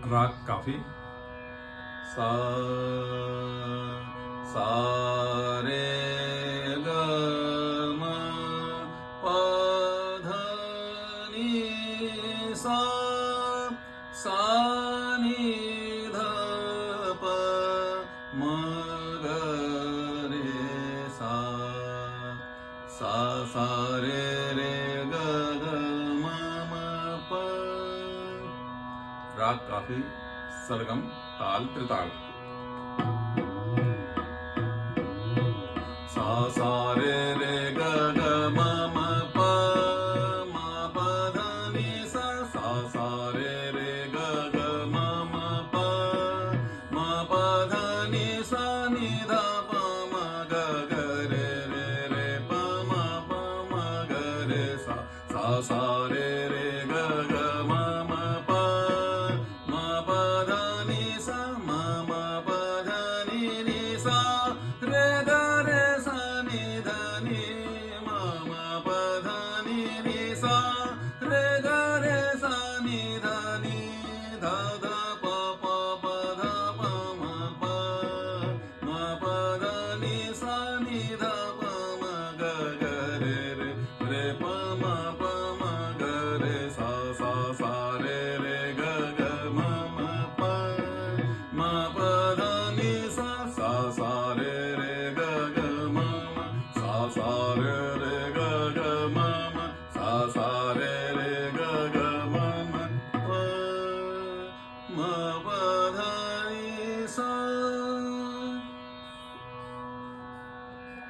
राग काफी। सा सा रे ग म प ध नि सा सा नि ध प म ग रे सा सा सा रे ग ग म म प। राग काफी, सरगम, ताल, त्रिताल। सा सा रे ग ग म म प म प ध नि सा सा सा रे ग ग म म प म प ध नि सा नि ध प म ग ग रे प म ग रे सा सा सा रे ग ग म म प म प ध नि सा म प ध नि सा रे ग रे सा नि ध नि म प ध नि सा रे ग रे सा नि ध नि ध ध प प ध प म प ध नि सा नि ध प म ग ग रे प म ग रे सा सा सा रे ग ग म प म प ध नि सा सा सा रे ग ग म सा सा रे